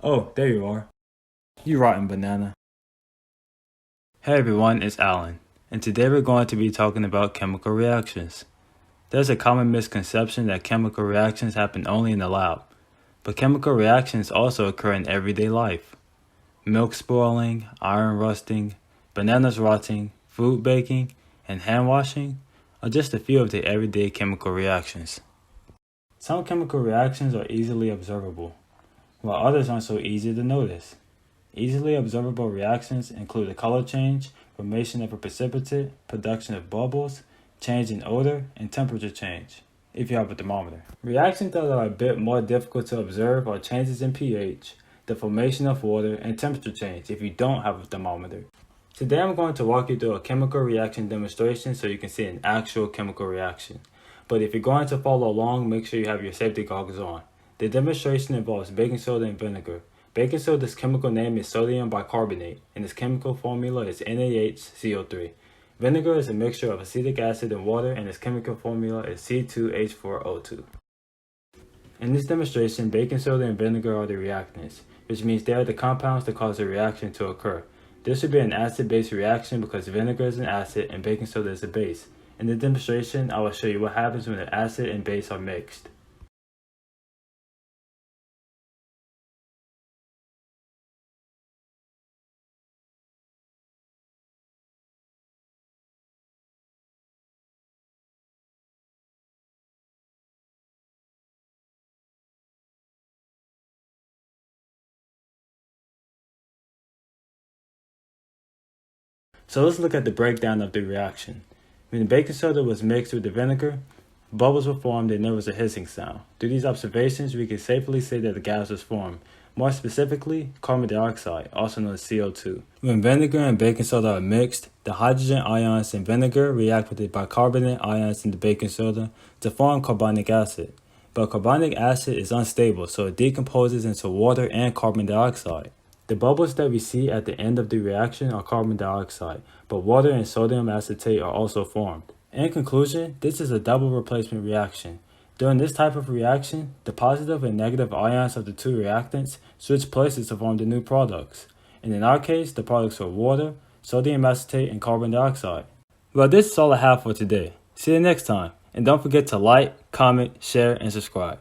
Oh, there you are. You rotten banana. Hey everyone, it's Alan, and today we're going to be talking about chemical reactions. There's a common misconception that chemical reactions happen only in the lab, but chemical reactions also occur in everyday life. Milk spoiling, iron rusting, bananas rotting, food baking, and hand washing are just a few of the everyday chemical reactions. Some chemical reactions are easily observable, while others aren't so easy to notice. Easily observable reactions include a color change, formation of a precipitate, production of bubbles, change in odor, and temperature change, if you have a thermometer. Reactions that are a bit more difficult to observe are changes in pH, the formation of water, and temperature change if you don't have a thermometer. Today I'm going to walk you through a chemical reaction demonstration so you can see an actual chemical reaction. But if you're going to follow along, make sure you have your safety goggles on. The demonstration involves baking soda and vinegar. Baking soda's chemical name is sodium bicarbonate, and its chemical formula is NaHCO3. Vinegar is a mixture of acetic acid and water, and its chemical formula is C2H4O2. In this demonstration, baking soda and vinegar are the reactants, which means they are the compounds that cause the reaction to occur. This would be an acid-base reaction because vinegar is an acid and baking soda is a base. In the demonstration, I will show you what happens when the acid and base are mixed. So let's look at the breakdown of the reaction. When the baking soda was mixed with the vinegar, bubbles were formed and there was a hissing sound. Through these observations, we can safely say that the gas was formed. More specifically, carbon dioxide, also known as CO2. When vinegar and baking soda are mixed, the hydrogen ions in vinegar react with the bicarbonate ions in the baking soda to form carbonic acid. But carbonic acid is unstable, so it decomposes into water and carbon dioxide. The bubbles that we see at the end of the reaction are carbon dioxide, but water and sodium acetate are also formed. In conclusion, this is a double replacement reaction. During this type of reaction, the positive and negative ions of the two reactants switch places to form the new products. And in our case, the products are water, sodium acetate, and carbon dioxide. Well, this is all I have for today. See you next time, and don't forget to like, comment, share, and subscribe.